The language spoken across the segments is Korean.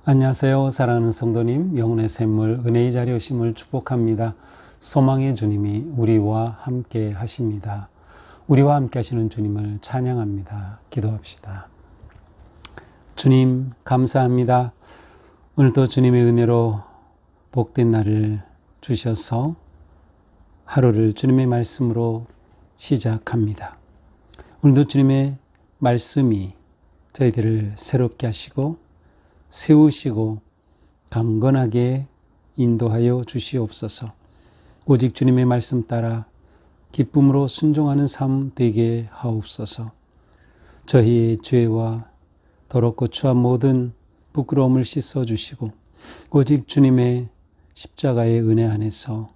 안녕하세요. 사랑하는 성도님, 영혼의 샘물 은혜의 자리에 오심을 축복합니다. 소망의 주님이 우리와 함께 하십니다. 우리와 함께 하시는 주님을 찬양합니다. 기도합시다. 주님 감사합니다. 오늘도 주님의 은혜로 복된 날을 주셔서 하루를 주님의 말씀으로 시작합니다. 오늘도 주님의 말씀이 저희들을 새롭게 하시고 세우시고 강건하게 인도하여 주시옵소서. 오직 주님의 말씀 따라 기쁨으로 순종하는 삶 되게 하옵소서. 저희의 죄와 더럽고 추한 모든 부끄러움을 씻어주시고 오직 주님의 십자가의 은혜 안에서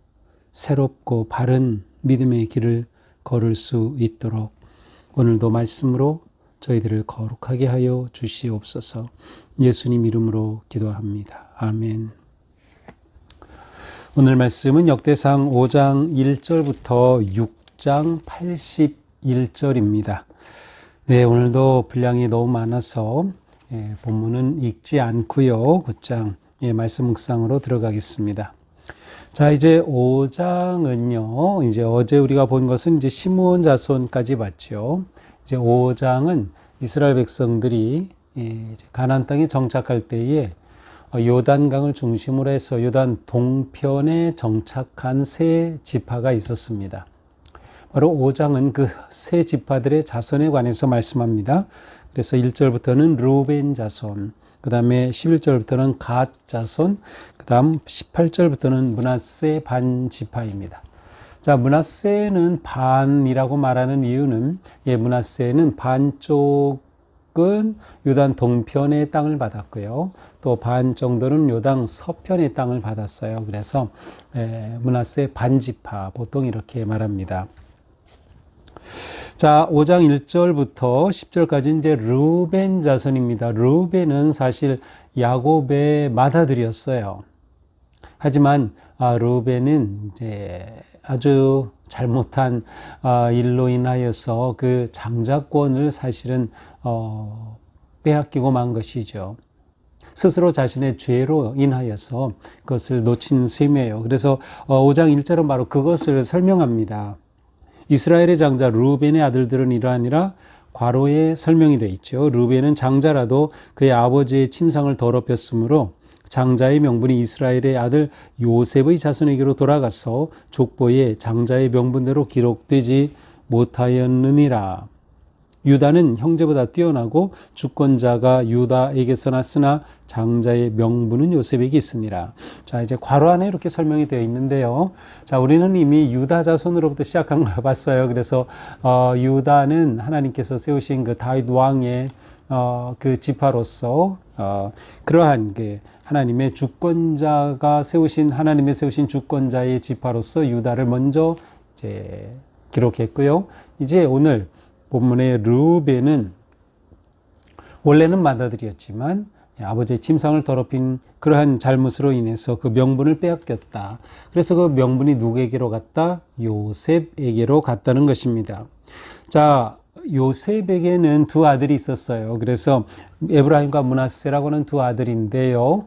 새롭고 바른 믿음의 길을 걸을 수 있도록 오늘도 말씀으로 저희들을 거룩하게 하여 주시옵소서. 예수님 이름으로 기도합니다. 아멘. 오늘 말씀은 역대상 5장 1절부터 6장 81절입니다. 네, 오늘도 분량이 너무 많아서 본문은 읽지 않고요. 곧장 말씀 묵상으로 들어가겠습니다. 자, 이제 5장은요. 이제 어제 우리가 본 것은 이제 시므온 자손까지 봤죠. 이제 5장은 이스라엘 백성들이 가나안 땅에 정착할 때에 요단강을 중심으로 해서 요단 동편에 정착한 세 지파가 있었습니다. 바로 5장은 그 세 지파들의 자손에 관해서 말씀합니다. 그래서 1절부터는 르우벤 자손, 그 다음에 11절부터는 갓 자손, 그 다음 18절부터는 므낫세 반 지파입니다. 자, 므낫세는 반이라고 말하는 이유는 므낫세는 반쪽은 요단 동편의 땅을 받았고요. 또 반 정도는 요단 서편의 땅을 받았어요. 그래서 므낫세 반지파 보통 이렇게 말합니다. 자, 5장 1절부터 10절까지 이제 르우벤 자손입니다. 르우벤은 사실 야곱의 맏아들이었어요. 하지만 르우벤은 이제 아주 잘못한 일로 인하여서 그 장자권을 사실은 빼앗기고 만 것이죠. 스스로 자신의 죄로 인하여서 그것을 놓친 셈이에요. 그래서 5장 1절은 바로 그것을 설명합니다. 이스라엘의 장자 르우벤의 아들들은 이러하니라 괄호에 설명이 되어 있죠. 르우벤은 장자라도 그의 아버지의 침상을 더럽혔으므로 장자의 명분이 이스라엘의 아들 요셉의 자손에게로 돌아가서 족보에 장자의 명분대로 기록되지 못하였느니라. 유다는 형제보다 뛰어나고 주권자가 유다에게서 났으나 장자의 명분은 요셉에게 있으니라. 자, 이제 괄호 안에 이렇게 설명이 되어 있는데요. 자, 우리는 이미 유다 자손으로부터 시작한 걸 봤어요. 그래서 유다는 하나님께서 세우신 그 다윗 왕의 그 지파로서 그러한 그 하나님의 주권자가 하나님의 세우신 주권자의 지파로서 유다를 먼저 이제 기록했고요. 이제 오늘 본문의 르우벤은 원래는 맏아들이었지만 아버지의 침상을 더럽힌 그러한 잘못으로 인해서 그 명분을 빼앗겼다. 그래서 그 명분이 누구에게로 갔다? 요셉에게로 갔다는 것입니다. 자, 요셉에게는 두 아들이 있었어요. 그래서 에브라임과 므낫세라고 하는 두 아들인데요.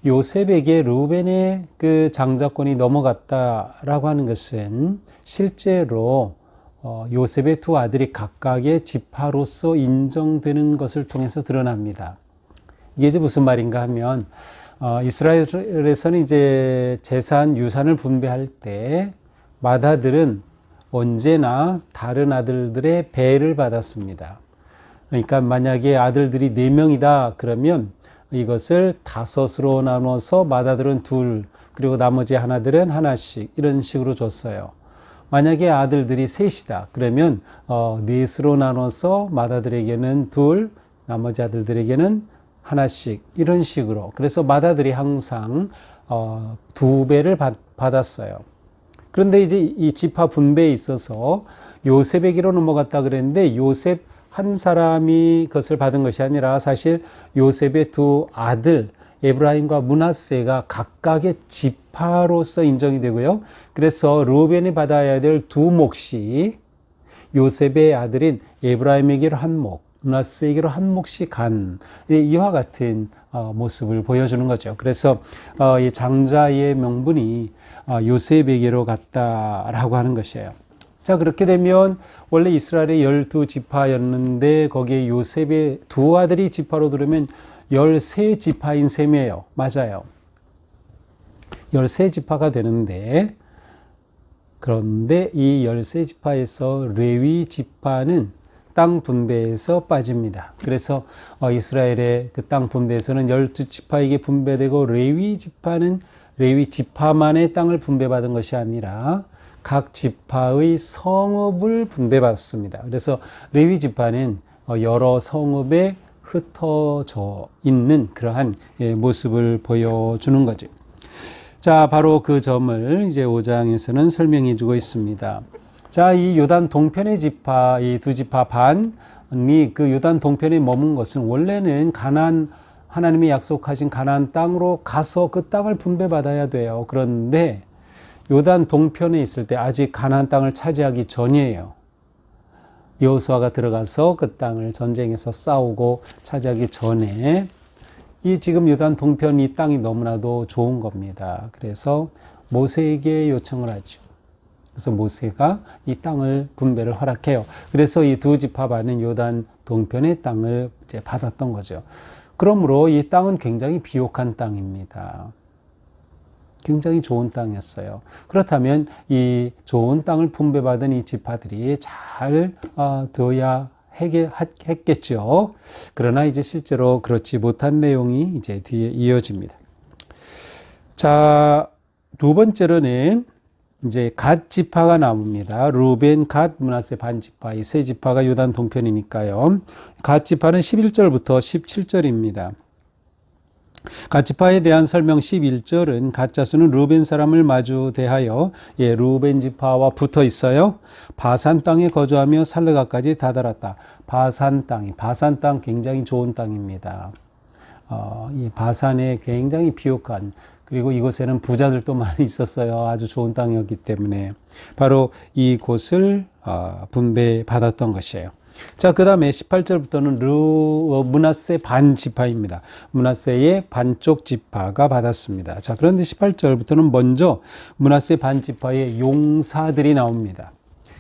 요셉에게 르우벤의 그 장자권이 넘어갔다라고 하는 것은 실제로 요셉의 두 아들이 각각의 지파로서 인정되는 것을 통해서 드러납니다. 이게 이제 무슨 말인가 하면 이스라엘에서는 이제 재산, 유산을 분배할 때 맏아들은 언제나 다른 아들들의 배를 받았습니다. 그러니까 만약에 아들들이 4명이다 그러면 이것을 5으로 나눠서 맏아들은 2, 그리고 나머지 하나들은 하나씩 이런 식으로 줬어요. 만약에 아들들이 3이다 그러면 4으로 나눠서 맏아들에게는 2, 나머지 아들들에게는 하나씩 이런 식으로. 그래서 맏아들이 항상 2배를 받았어요. 그런데 이제 이 지파 분배에 있어서 요셉에게로 넘어갔다 그랬는데 요셉 한 사람이 그것을 받은 것이 아니라 사실 요셉의 두 아들 에브라임과 므낫세가 각각의 지파로서 인정이 되고요. 그래서 르우벤이 받아야 될 두 몫이 요셉의 아들인 에브라임에게로 한 몫, 므낫세에게로 한 몫이 간 이와 같은 모습을 보여주는 거죠. 그래서 이 장자의 명분이 요셉에게로 갔다라고 하는 것이에요. 자, 그렇게 되면 원래 이스라엘의 12지파였는데 거기에 요셉의 두 아들이 지파로 들으면 13지파인 셈이에요. 맞아요. 13지파가 되는데, 그런데 이 13지파에서 레위 지파는 땅 분배에서 빠집니다. 그래서 이스라엘의 그 땅 분배에서는 12지파에게 분배되고 레위 지파는 레위 지파만의 땅을 분배받은 것이 아니라 각 지파의 성읍을 분배받습니다. 그래서 레위 지파는 여러 성읍에 흩어져 있는 그러한 모습을 보여주는 거죠. 자, 바로 그 점을 이제 5장에서는 설명해 주고 있습니다. 자, 이 요단 동편의 지파, 이 두 지파 반이 그 요단 동편에 머문 것은 원래는 하나님이 약속하신 가나안 땅으로 가서 그 땅을 분배받아야 돼요. 그런데 요단 동편에 있을 때 아직 가나안 땅을 차지하기 전이에요. 여호수아가 들어가서 그 땅을 전쟁에서 싸우고 차지하기 전에 이 지금 요단 동편 이 땅이 너무나도 좋은 겁니다. 그래서 모세에게 요청을 하죠. 그래서 모세가 이 땅을 분배를 허락해요. 그래서 이 두 지파 반은 요단 동편의 땅을 이제 받았던 거죠. 그러므로 이 땅은 굉장히 비옥한 땅입니다. 굉장히 좋은 땅이었어요. 그렇다면 이 좋은 땅을 분배받은 이 지파들이 잘 되어야 했겠죠. 그러나 이제 실제로 그렇지 못한 내용이 이제 뒤에 이어집니다. 자, 두 번째로는 이제 갓 지파가 나옵니다. 루벤, 갓, 므낫세 반 지파, 이 세 지파가 요단 동편이니까요. 갓 지파는 11절부터 17절입니다. 갓 지파에 대한 설명 11절은 갓 자손은 루벤 사람을 마주 대하여 루벤 지파와 붙어 있어요. 바산 땅에 거주하며 살르가까지 다다랐다. 바산 땅 굉장히 좋은 땅입니다. 이 바산에 굉장히 비옥한, 그리고 이곳에는 부자들도 많이 있었어요. 아주 좋은 땅이었기 때문에 바로 이곳을 분배받았던 것이에요. 자, 그 다음에 18절부터는 므낫세 반 지파입니다. 므낫세의 반쪽 지파가 받았습니다. 자, 그런데 18절부터는 먼저 므낫세 반 지파의 용사들이 나옵니다.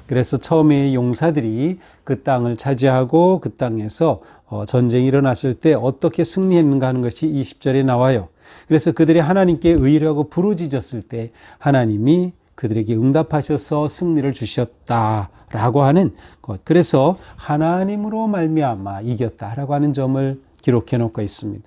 그래서 처음에 용사들이 그 땅을 차지하고 그 땅에서 전쟁이 일어났을 때 어떻게 승리했는가 하는 것이 20절에 나와요. 그래서 그들이 하나님께 의뢰하고 부르짖었을 때 하나님이 그들에게 응답하셔서 승리를 주셨다라고 하는 것. 그래서 하나님으로 말미암아 이겼다라고 하는 점을 기록해 놓고 있습니다.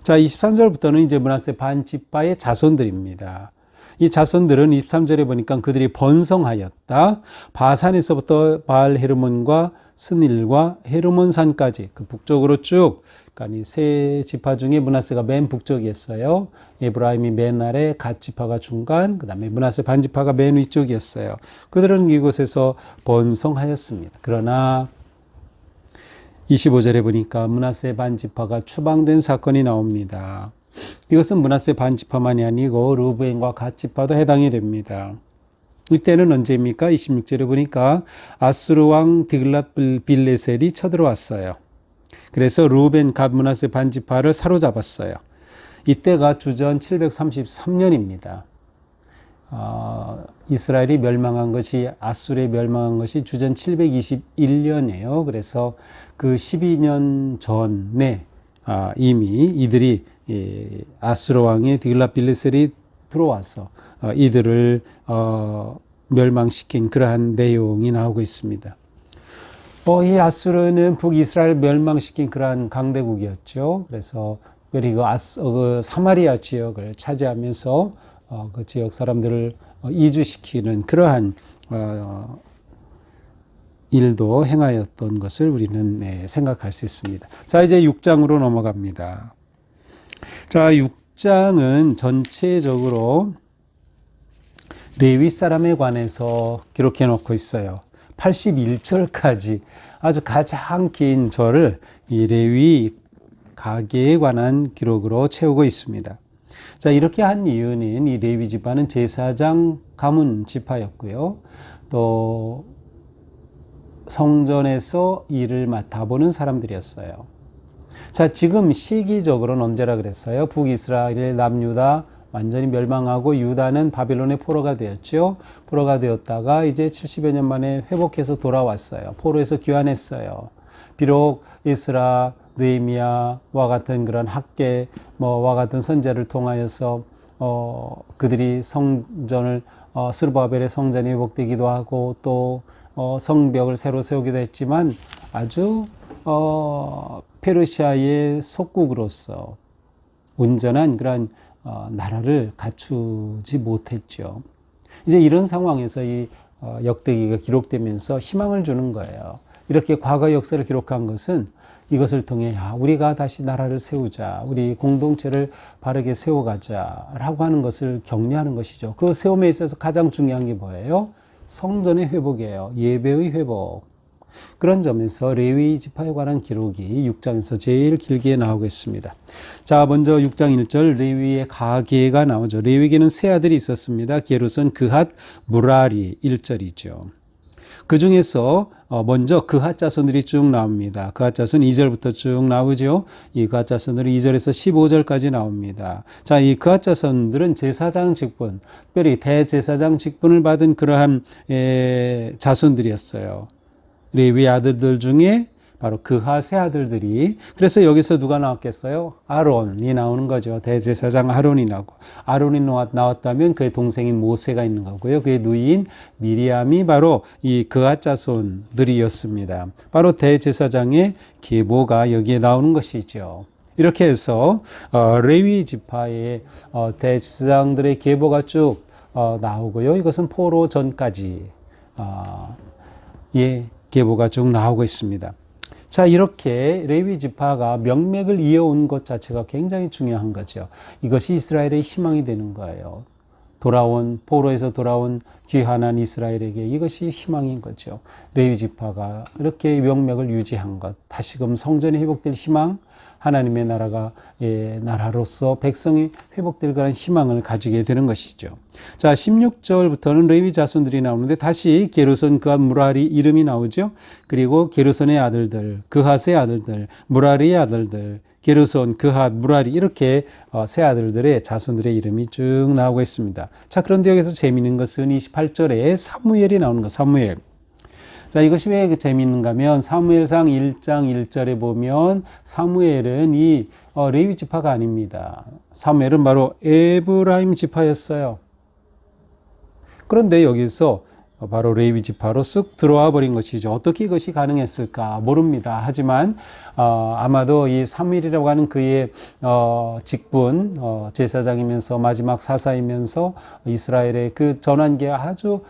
자, 23절부터는 이제 므낫세 반 지파의 자손들입니다. 이 자손들은 23절에 보니까 그들이 번성하였다. 바산에서부터 바알 헤르몬과 스닐과 헤르몬 산까지 그 북쪽으로 쭉, 그러니까 이 세 지파 중에 므낫세가 맨 북쪽이었어요. 에브라임이 맨 아래, 갓 지파가 중간, 그 다음에 므낫세 반 지파가 맨 위쪽이었어요. 그들은 이곳에서 번성하였습니다. 그러나 25절에 보니까 므낫세 반 지파가 추방된 사건이 나옵니다. 이것은 므낫세 반 지파만이 아니고 르우벤과 갓 지파도 해당이 됩니다. 이때는 언제입니까? 26절에 보니까 아수르 왕 디글랏빌레셀이 쳐들어왔어요. 그래서 르우벤, 갓, 므낫세 반 지파를 사로잡았어요. 이때가 주전 733년입니다. 이스라엘이 멸망한 것이, 아수르에 멸망한 것이 주전 721년이에요. 그래서 그 12년 전에 이미 이들이 아수르 왕의 디글랏빌레셀이 들어와서 이들을 멸망시킨 그러한 내용이 나오고 있습니다. 이 아수르는 북이스라엘 멸망시킨 그러한 강대국이었죠. 그래서 특별히 그 사마리아 지역을 차지하면서 그 지역 사람들을 이주시키는 그러한 일도 행하였던 것을 우리는 생각할 수 있습니다. 자, 이제 6장으로 넘어갑니다. 자, 6장은 전체적으로 레위 사람에 관해서 기록해 놓고 있어요. 81절까지 아주 가장 긴 절을 이 레위 가계에 관한 기록으로 채우고 있습니다. 자, 이렇게 한 이유는 이 레위 지파는 제사장 가문 지파였고요. 또 성전에서 일을 맡아보는 사람들이었어요. 자, 지금 시기적으로는 언제라 그랬어요? 북이스라엘 남유다 완전히 멸망하고 유다는 바빌론의 포로가 되었죠. 포로가 되었다가 이제 70여 년 만에 회복해서 돌아왔어요. 포로에서 귀환했어요. 비록 에스라, 느헤미야와 같은 그런 학계, 뭐와 같은 선제를 통하여서 그들이 성전을 스르바벨의 성전이 회복되기도 하고 또 성벽을 새로 세우기도 했지만 아주 페르시아의 속국으로서 온전한 그런 나라를 갖추지 못했죠. 이제 이런 상황에서 이 역대기가 기록되면서 희망을 주는 거예요. 이렇게 과거 역사를 기록한 것은 이것을 통해 우리가 다시 나라를 세우자, 우리 공동체를 바르게 세워가자라고 하는 것을 격려하는 것이죠. 그 세움에 있어서 가장 중요한 게 뭐예요? 성전의 회복이에요. 예배의 회복. 그런 점에서 레위 지파에 관한 기록이 6장에서 제일 길게 나오고 있습니다. 자, 먼저 6장 1절 레위의 가계가 나오죠. 레위계는 세 아들이 있었습니다. 게르손, 그핫, 무라리 1절이죠. 그 중에서 먼저 그핫 자손들이 쭉 나옵니다. 그핫 자손 2절부터 쭉 나오죠. 이 그핫 자손들은 2절에서 15절까지 나옵니다. 자, 이 그핫 자손들은 제사장 직분, 특별히 대제사장 직분을 받은 그러한 자손들이었어요. 레위 아들들 중에 바로 그핫의 아들들이, 그래서 여기서 누가 나왔겠어요? 아론이 나오는 거죠. 대제사장 아론이 나오고, 아론이 나왔다면 그의 동생인 모세가 있는 거고요. 그의 누이인 미리암이 바로 이 그핫 자손들이었습니다. 바로 대제사장의 계보가 여기에 나오는 것이죠. 이렇게 해서 레위 지파의 대제사장들의 계보가 쭉 나오고요. 이것은 포로 전까지 계보가 쭉 나오고 있습니다. 자, 이렇게 레위 지파가 명맥을 이어온 것 자체가 굉장히 중요한 거죠. 이것이 이스라엘의 희망이 되는 거예요. 포로에서 돌아온 귀환한 이스라엘에게 이것이 희망인 거죠. 레위 지파가 이렇게 명맥을 유지한 것, 다시금 성전이 회복될 희망, 하나님의 나라가 나라로서 백성이 회복될 그런 희망을 가지게 되는 것이죠. 자, 16절부터는 레위 자손들이 나오는데 다시 게르손, 그핫, 무라리 이름이 나오죠. 그리고 게르손의 아들들, 그핫의 아들들, 무라리의 아들들, 게르손, 그핫, 무라리 이렇게 세 아들들의 자손들의 이름이 쭉 나오고 있습니다. 자, 그런데 여기서 재미있는 것은 28절에 사무엘이 나오는 것, 사무엘. 자, 이것이 왜 재미있는가 하면 사무엘상 1장 1절에 보면 사무엘은 이 레위 지파가 아닙니다. 사무엘은 바로 에브라임 지파였어요. 그런데 여기서 바로 레위 지파로 쓱 들어와 버린 것이죠. 어떻게 이것이 가능했을까 모릅니다. 하지만 아마도 이 사무엘이라고 하는 그의 직분, 제사장이면서 마지막 사사이면서 이스라엘의 그 전환기에 아주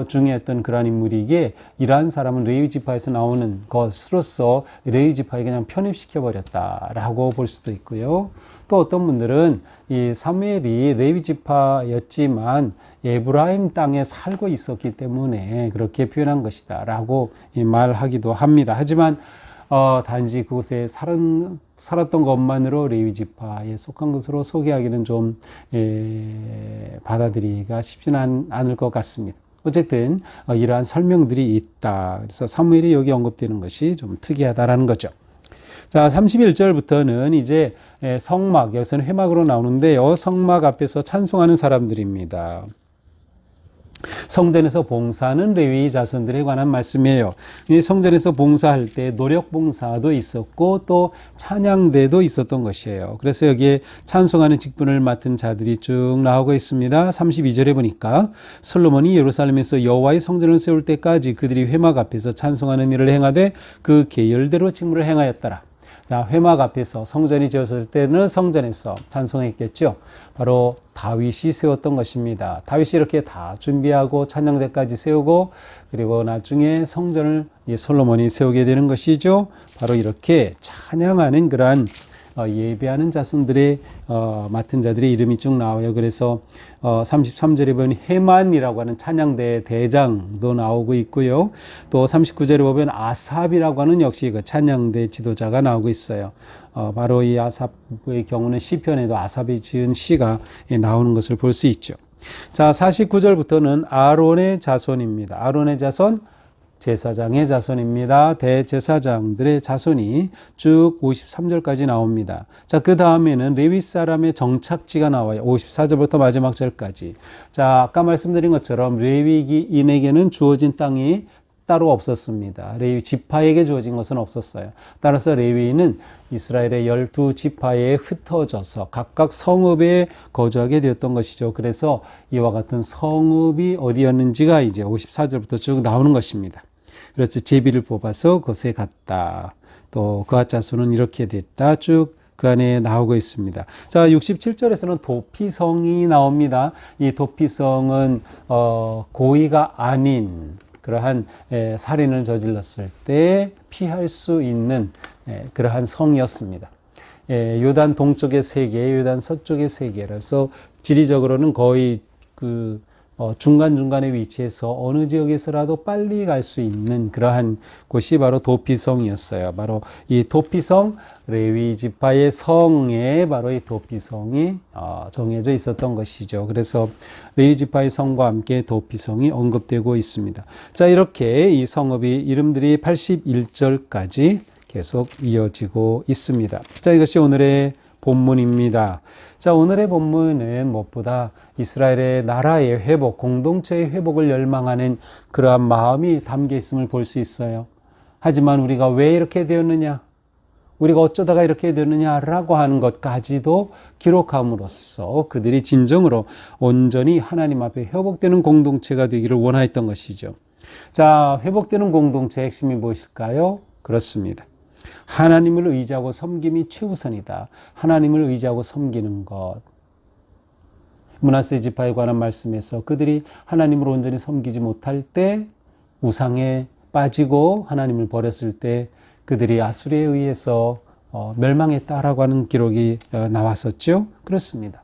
중요했던 그러한 인물이기에 이러한 사람은 레위 지파에서 나오는 것으로서 레위 지파에 그냥 편입시켜 버렸다라고 볼 수도 있고요. 또 어떤 분들은 이 사무엘이 레위 지파였지만 에브라임 땅에 살고 있었기 때문에 그렇게 표현한 것이다 라고 말하기도 합니다. 하지만 단지 그곳에 살았던 것만으로 레위 지파에 속한 것으로 소개하기는 좀 받아들이기가 쉽지는 않을 것 같습니다. 어쨌든 이러한 설명들이 있다. 그래서 사무엘이 여기 언급되는 것이 좀 특이하다라는 거죠. 자, 31절부터는 이제 성막, 여기서는 회막으로 나오는데요. 성막 앞에서 찬송하는 사람들입니다. 성전에서 봉사하는 레위 자손들에 관한 말씀이에요. 이 성전에서 봉사할 때 노력 봉사도 있었고 또 찬양대도 있었던 것이에요. 그래서 여기에 찬송하는 직분을 맡은 자들이 쭉 나오고 있습니다. 32절에 보니까 솔로몬이 예루살렘에서 여호와의 성전을 세울 때까지 그들이 회막 앞에서 찬송하는 일을 행하되 그 계열대로 직무를 행하였더라. 자, 회막 앞에서 성전이 지었을 때는 성전에서 찬송했겠죠. 바로 다윗이 세웠던 것입니다. 다윗이 이렇게 다 준비하고 찬양대까지 세우고 그리고 나중에 성전을 솔로몬이 세우게 되는 것이죠. 바로 이렇게 찬양하는 그러한 예배하는 자손들의 맡은 자들의 이름이 쭉 나와요. 그래서 33절에 보면 헤만이라고 하는 찬양대 대장도 나오고 있고요. 또 39절에 보면 아삽이라고 하는 역시 그 찬양대 지도자가 나오고 있어요. 바로 이 아삽의 경우는 시편에도 아삽이 지은 시가 나오는 것을 볼 수 있죠. 자, 49절부터는 아론의 자손입니다. 아론의 자손, 제사장의 자손입니다. 대제사장들의 자손이 쭉 53절까지 나옵니다. 자, 그 다음에는 레위 사람의 정착지가 나와요. 54절부터 마지막 절까지. 자, 아까 말씀드린 것처럼 레위인에게는 주어진 땅이 따로 없었습니다. 레위 지파에게 주어진 것은 없었어요. 따라서 레위인은 이스라엘의 12지파에 흩어져서 각각 성읍에 거주하게 되었던 것이죠. 그래서 이와 같은 성읍이 어디였는지가 이제 54절부터 쭉 나오는 것입니다. 그래서 제비를 뽑아서 그곳에 갔다. 또 그와 자손은 이렇게 됐다. 쭉 그 안에 나오고 있습니다. 자, 67절에서는 도피성이 나옵니다. 이 도피성은 고의가 아닌 그러한 살인을 저질렀을 때 피할 수 있는 그러한 성이었습니다. 요단 동쪽의 세 개, 요단 서쪽의 세 개라서 지리적으로는 거의 그 중간중간에 위치해서 어느 지역에서라도 빨리 갈 수 있는 그러한 곳이 바로 도피성이었어요. 바로 이 도피성, 레위 지파의 성에 바로 이 도피성이 정해져 있었던 것이죠. 그래서 레위 지파의 성과 함께 도피성이 언급되고 있습니다. 자, 이렇게 이 성읍이 이름들이 81절까지 계속 이어지고 있습니다. 자, 이것이 오늘의 본문입니다. 자, 오늘의 본문은 무엇보다 이스라엘의 나라의 회복, 공동체의 회복을 열망하는 그러한 마음이 담겨 있음을 볼 수 있어요. 하지만 우리가 왜 이렇게 되었느냐? 우리가 어쩌다가 이렇게 되느냐라고 하는 것까지도 기록함으로써 그들이 진정으로 온전히 하나님 앞에 회복되는 공동체가 되기를 원하였던 것이죠. 자, 회복되는 공동체의 핵심이 무엇일까요? 그렇습니다. 하나님을 의지하고 섬김이 최우선이다. 하나님을 의지하고 섬기는 것. 므낫세 지파에 관한 말씀에서 그들이 하나님을 온전히 섬기지 못할 때 우상에 빠지고 하나님을 버렸을 때 그들이 아수르에 의해서 멸망했다라고 하는 기록이 나왔었죠. 그렇습니다.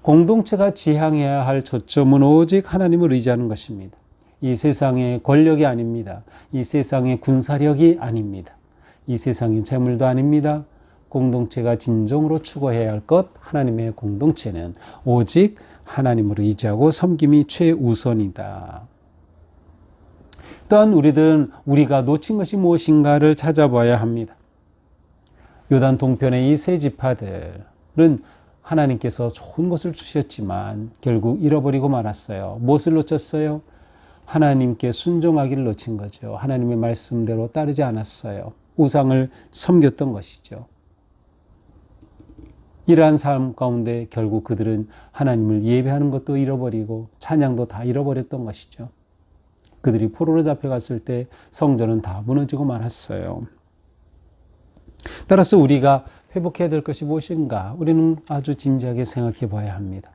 공동체가 지향해야 할 초점은 오직 하나님을 의지하는 것입니다. 이 세상의 권력이 아닙니다. 이 세상의 군사력이 아닙니다. 이 세상의 재물도 아닙니다. 공동체가 진정으로 추구해야 할 것, 하나님의 공동체는 오직 하나님을 의지하고 섬김이 최우선이다. 또한 우리들은 우리가 놓친 것이 무엇인가를 찾아봐야 합니다. 요단 동편의 이 세 지파들은 하나님께서 좋은 것을 주셨지만 결국 잃어버리고 말았어요. 무엇을 놓쳤어요? 하나님께 순종하기를 놓친 거죠. 하나님의 말씀대로 따르지 않았어요. 우상을 섬겼던 것이죠. 이러한 삶 가운데 결국 그들은 하나님을 예배하는 것도 잃어버리고 찬양도 다 잃어버렸던 것이죠. 그들이 포로로 잡혀갔을 때 성전은 다 무너지고 말았어요. 따라서 우리가 회복해야 될 것이 무엇인가? 우리는 아주 진지하게 생각해 봐야 합니다.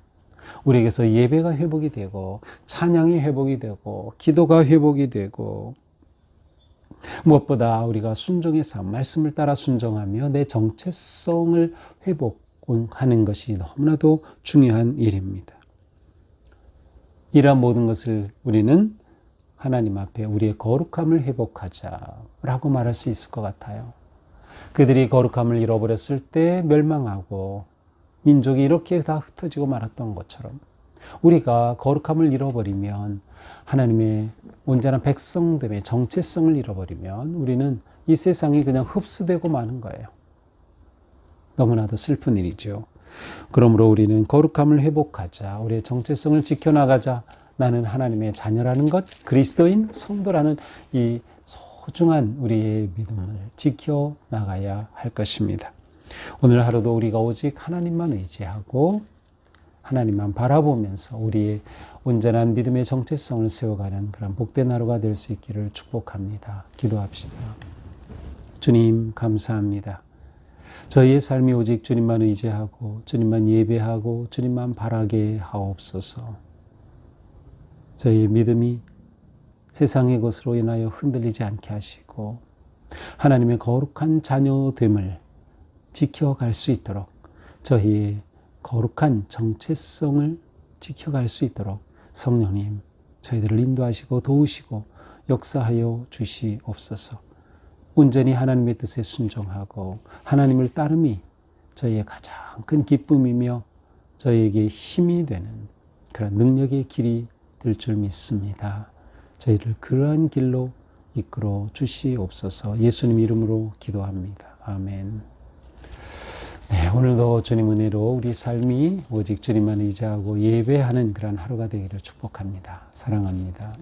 우리에게서 예배가 회복이 되고 찬양이 회복이 되고 기도가 회복이 되고 무엇보다 우리가 순종의 삶, 말씀을 따라 순종하며 내 정체성을 회복하는 것이 너무나도 중요한 일입니다. 이러한 모든 것을 우리는 하나님 앞에 우리의 거룩함을 회복하자라고 말할 수 있을 것 같아요. 그들이 거룩함을 잃어버렸을 때 멸망하고 민족이 이렇게 다 흩어지고 말았던 것처럼 우리가 거룩함을 잃어버리면 하나님의 온전한 백성됨의 정체성을 잃어버리면 우리는 이 세상이 그냥 흡수되고 마는 거예요. 너무나도 슬픈 일이죠. 그러므로 우리는 거룩함을 회복하자. 우리의 정체성을 지켜나가자. 나는 하나님의 자녀라는 것, 그리스도인 성도라는 이 소중한 우리의 믿음을 지켜나가야 할 것입니다. 오늘 하루도 우리가 오직 하나님만 의지하고 하나님만 바라보면서 우리의 온전한 믿음의 정체성을 세워가는 그런 복된 하루가 될 수 있기를 축복합니다. 기도합시다. 주님 감사합니다. 저희의 삶이 오직 주님만 의지하고 주님만 예배하고 주님만 바라게 하옵소서. 저희의 믿음이 세상의 것으로 인하여 흔들리지 않게 하시고 하나님의 거룩한 자녀됨을 지켜갈 수 있도록 저희의 거룩한 정체성을 지켜갈 수 있도록 성령님 저희들을 인도하시고 도우시고 역사하여 주시옵소서. 온전히 하나님의 뜻에 순종하고 하나님을 따름이 저희의 가장 큰 기쁨이며 저희에게 힘이 되는 그런 능력의 길이 될 줄 믿습니다. 저희를 그러한 길로 이끌어 주시옵소서. 예수님 이름으로 기도합니다. 아멘. 네, 오늘도 주님 은혜로 우리 삶이 오직 주님만 의지하고 예배하는 그런 하루가 되기를 축복합니다. 사랑합니다.